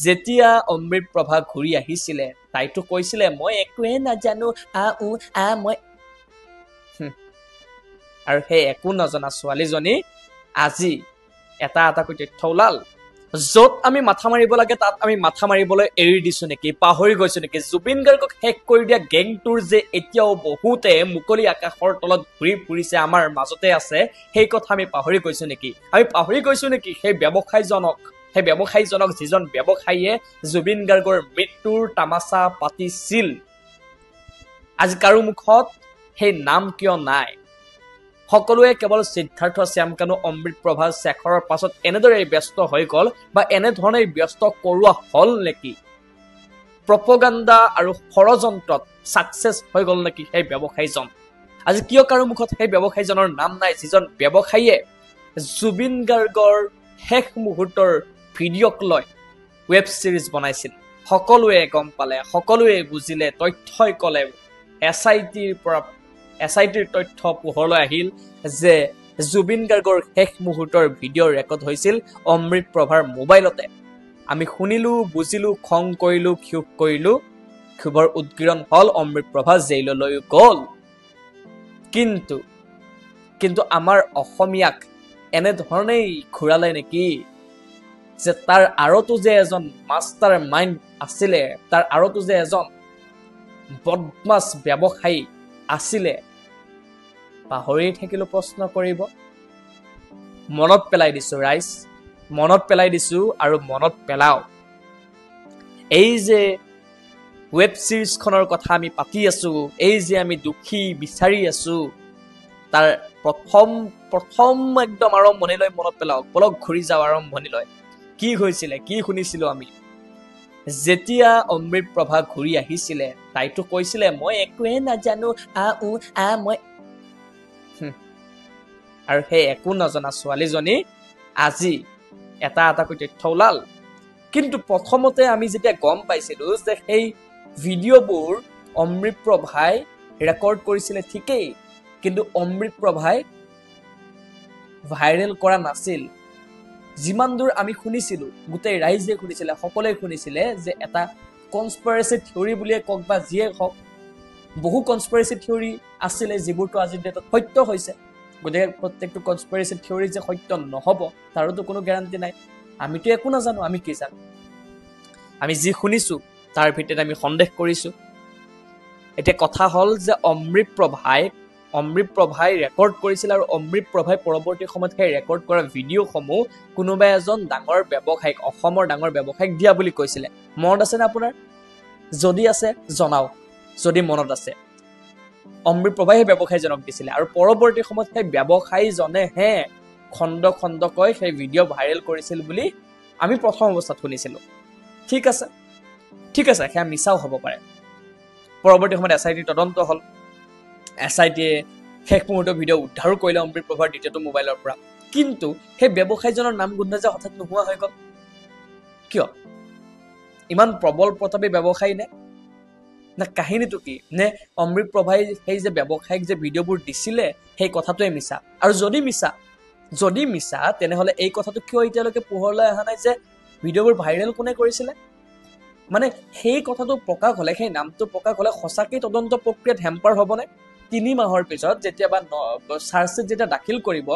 যেতিয়া অমৃত প্ৰভা ঘূৰি আহিছিলে তাইতো কৈছিলে মই একোৱে নাজানো মই আৰু সেই একো নজনা ছোৱালীজনী আজি এটাকৈ তথ্য ওলাল য'ত আমি মাথা মাৰিব লাগে তাত আমি মাথা মাৰিবলৈ এৰি দিছো নেকি পাহৰি গৈছো নেকি জুবিন গাৰ্গক শেষ কৰি দিয়া গেংটোৰ যে এতিয়াও বহুতে মুকলি আকাশৰ তলত ঘূৰি ফুৰিছে আমাৰ মাজতে আছে সেই কথা আমি পাহৰি গৈছো নেকি আমি পাহৰি গৈছো নেকি সেই ব্যৱসায়ীজনক যিজন ব্যৱসায়ীয়ে জুবিন গাৰ্গৰ মৃত্যুৰ তামাচা পাতিছিল আজি কাৰো মুখত সেই নাম কিয় নাই সকলোৱে কেৱল সিদ্ধাৰ্থ শ্যামকানু অমৃত প্ৰভা শেখৰৰ পাছত এনেদৰে ব্যস্ত হৈ গল বা এনেধৰণে ব্যস্ত কৰোৱা হল নেকি প্ৰপগাণ্ডা আৰু ষড়যন্ত্ৰত সাকসেস হৈ গল নেকি সেই ব্যৱসায়ীজন আজি কিয় কাৰো মুখত সেই ব্যৱসায়ীজনৰ নাম নাই যিজন ব্যৱসায়ীয়ে জুবিন গাৰ্গৰ শেষ মুহূৰ্তৰ ভিডিঅ'ক লৈ ৱেব সিৰিজ বনাইছিল সকলোৱে গম পালে সকলোৱে বুজিলে তথ্যই কলে এছআইটিৰ তথ্য পোহৰলৈ আহিল যে জুবিন গাৰ্গৰ শেষ মুহূৰ্তৰ ভিডিঅ' ৰেকৰ্ড হৈছিল অমৃত প্ৰভাৰ মোবাইলতে আমি শুনিলো বুজিলো খং কৰিলো ক্ষোভ কৰিলো ক্ষোভৰ উদ্গীৰণ হল অমৃত প্ৰভা জেইললৈ গল কিন্তু আমাৰ অসমীয়াক এনেধৰণেই ঘূৰালে নেকি যে তাৰ আৰতো যে এজন মাষ্টাৰ মাইণ্ড আছিলে তাৰ আৰতো যে এজন বদমাছ ব্যৱসায়ী আছিলে পাহৰি থাকিলো প্ৰশ্ন কৰিব মনত পেলাই দিছো ৰাইজ মনত পেলাই দিছো আৰু মনত পেলাও এই যে ৱেব সিৰিজখনৰ কথা আমি পাতি আছো এই যে আমি দুখী বিচাৰি আছো তাৰ প্ৰথম একদম আৰম্ভণিলৈ মনত পেলাওক বলক ঘূৰি যাওঁ আৰম্ভণিলৈ কি হৈছিলে কি শুনিছিলো আমি যেতিয়া অমৃত প্ৰভা ঘূৰি আহিছিলে তাইতো কৈছিলে মই একোৱে নাজানো মই আৰু সেই একো নজনা ছোৱালীজনী আজি এটাকৈ তথ্য ওলাল কিন্তু প্ৰথমতে আমি যেতিয়া গম পাইছিলো যে সেই ভিডিঅ'বোৰ অমৃত প্ৰভাই ৰেকৰ্ড কৰিছিলে ঠিকেই কিন্তু অমৃত প্ৰভাই ভাইৰেল কৰা নাছিল যিমান দূৰ আমি শুনিছিলো গোটেই ৰাইজে শুনিছিলে সকলোৱে শুনিছিলে যে এটা কনস্পিৰেচি থিওৰি বুলিয়ে কওক বা যিয়ে হওক বহু কনস্পিৰেচি থিওৰি আছিলে যিবোৰতো আজিৰ ডেটত সত্য হৈছে গতিকে প্ৰত্যেকটো কনস্পিৰেচি থিওৰি যে সত্য নহব তাৰোতো কোনো গেৰাণ্টি নাই আমিতো একো নাজানো আমি কি জানো আমি যি শুনিছো তাৰ ভিতৰত আমি সন্দেহ কৰিছো এতিয়া কথা হল যে অমৃত প্ৰভাই ৰেকৰ্ড কৰিছিল আৰু অমৃত প্ৰভাই পৰৱৰ্তী সময়ত সেই ৰেকৰ্ড কৰা ভিডিঅ'সমূহ কোনোবা এজন ডাঙৰ ব্যৱসায়িক অসমৰ ডাঙৰ ব্যৱসায়িক দিয়া বুলি কৈছিলে মনত আছে নে আপোনাৰ যদি আছে জনাও যদি মনত আছে অমৃত প্ৰভাই সেই ব্যৱসায়ীজনক দিছিলে আৰু পৰৱৰ্তী সময়ত সেই ব্যৱসায়ীজনেহে খণ্ডকৈ সেই ভিডিঅ' ভাইৰেল কৰিছিল বুলি আমি প্ৰথম অৱস্থাত শুনিছিলো ঠিক আছে সেয়া মিছাও হ'ব পাৰে পৰৱৰ্তী সময়ত এছআইটিৰ তদন্ত হল এছআইটিয়ে শেষ মুহূৰ্তৰ ভিডিঅ' উদ্ধাৰো কৰিলে অমৃত প্ৰভাৰ দ্বিতীয়টো মোবাইলৰ পৰা কিন্তু সেই ব্যৱসায়ীজনৰ নাম গোন্ধ যে হঠাৎ নোহোৱা হৈ গল কিয় ইমান প্ৰবল প্ৰতাপী ব্যৱসায়ী নে কাহিনীটো কি নে অমৃত প্ৰভাই সেই যে ব্যৱসায়িক যে ভিডিঅ'বোৰ দিছিলে সেই কথাটোৱে মিছা আৰু যদি মিছা তেনেহলে এই কথাটো কিয় এতিয়ালৈকে পোহৰলৈ অহা নাই যে ভিডিঅ'বোৰ ভাইৰেল কোনে কৰিছিলে মানে সেই কথাটো প্ৰকাশ হলে সেই নামটো প্ৰকাশ হলে সঁচাকৈ তদন্ত প্ৰক্ৰিয়াত হেম্পাৰ হ'বনে 3 মাহৰ পিছত যেতিয়াবা চাৰ্জশ্বিট যেতিয়া দাখিল কৰিব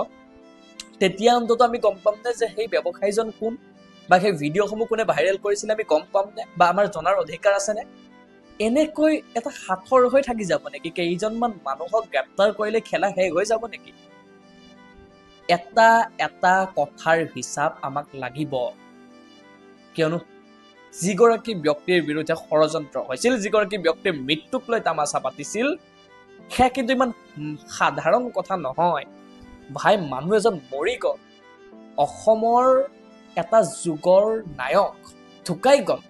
তেতিয়া অন্তত আমি গম পাম নে যে সেই ব্যৱসায়ীজন কোন বা সেই ভিডিঅ'সমূহ কোনে ভাইৰেল কৰিছিলে আমি গম পাম নে বা আমাৰ জনাৰ অধিকাৰ আছে নে এনেকৈ এটা হাতৰ হৈ থাকি যাব নেকি কেইজনমান মানুহক গ্ৰেপ্তাৰ কৰিলে খেলা শেষ হৈ যাব নেকি এটা কথাৰ হিচাপ আমাক লাগিব কিয়নো যিগৰাকী ব্যক্তিৰ বিৰুদ্ধে ষড়যন্ত্ৰ হৈছিল যিগৰাকী ব্যক্তিৰ মৃত্যুক লৈ তামাচা পাতিছিল সেয়া কিন্তু ইমান সাধাৰণ কথা নহয় ভাই মানুহ এজন মৰি গল অসমৰ এটা যুগৰ নায়ক ঢুকাই গল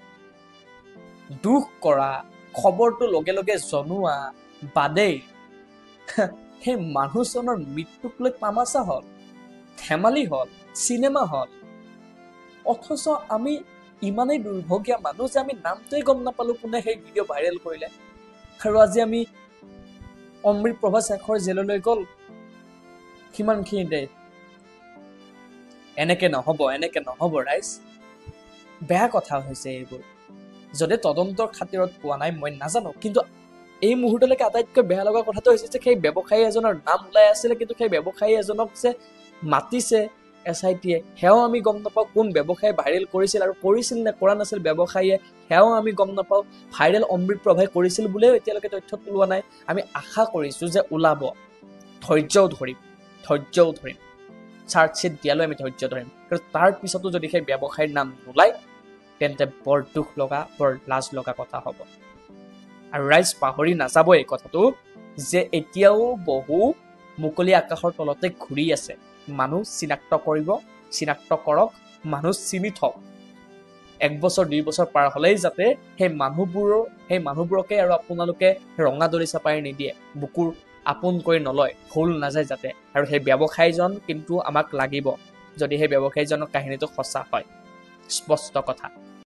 দুখ কৰা খবৰটো লগে লগে জনোৱা বাদেই সেই মানুহজনৰ মৃত্যুক লৈ তামাচা হল ধেমালি হল চিনেমা হল অথচ আমি ইমানেই দুৰ্ভগীয়া মানুহ যে আমি নামটোৱে গম নাপালো কোনে সেই ভিডিঅ' ভাইৰেল কৰিলে আৰু আজি আমি অমৃত প্ৰভা শেখৰ জেললৈ গল কিমানখিনি দে এনেকে নহব ৰাইজ বেয়া কথা হৈছে এইবোৰ যদি তদন্তৰ খাতিৰত পোৱা নাই মই নাজানো কিন্তু এই মুহূৰ্তলৈকে আটাইতকৈ বেয়া লগা কথাটো হৈছে যে সেই ব্যৱসায়ী এজনৰ নাম ওলাই আছিলে কিন্তু সেই ব্যৱসায়ী এজনক যে মাতিছে SIT-য়ে সেয়াও আমি গম নাপাওঁ কোন ব্যৱসায়ী ভাইৰেল কৰিছিল আৰু কৰিছিল নে কৰা নাছিল ব্যৱসায়ীয়ে সেয়াও আমি গম নাপাওঁ ভাইৰেল অমৃত প্ৰভাই কৰিছিল বুলিও এতিয়ালৈকে তথ্য ওলোৱা নাই আমি আশা কৰিছোঁ যে ওলাব ধৈৰ্যও ধৰিম চাৰ্জশ্বিট দিয়ালৈ আমি ধৈৰ্য ধৰিম কিন্তু তাৰ পিছতো যদি সেই ব্যৱসায়ীৰ নাম নোলায় তেন্তে বৰ দুখ লগা বৰ লাজ লগা কথা হ'ব আৰু ৰাইজ পাহৰি নাযাব এই কথাটো যে এতিয়াও বহু মুকলি আকাশৰ তলতে ঘূৰি আছে মানুহ চিনাক্ত কৰক মানুহ চিনি থওক 1 বছৰ 2 বছৰ পাৰ হ'লেই যাতে সেই মানুহবোৰকে আৰু আপোনালোকে ৰঙা দৰি চাপাই নিদিয়ে বুকুৰ আপোন কৰি নলয় ভুল নাযায় যাতে আৰু সেই ব্যৱসায়ীজন কিন্তু আমাক লাগিব যদি সেই ব্যৱসায়ীজনৰ কাহিনীটো সঁচা হয় স্পষ্ট কথা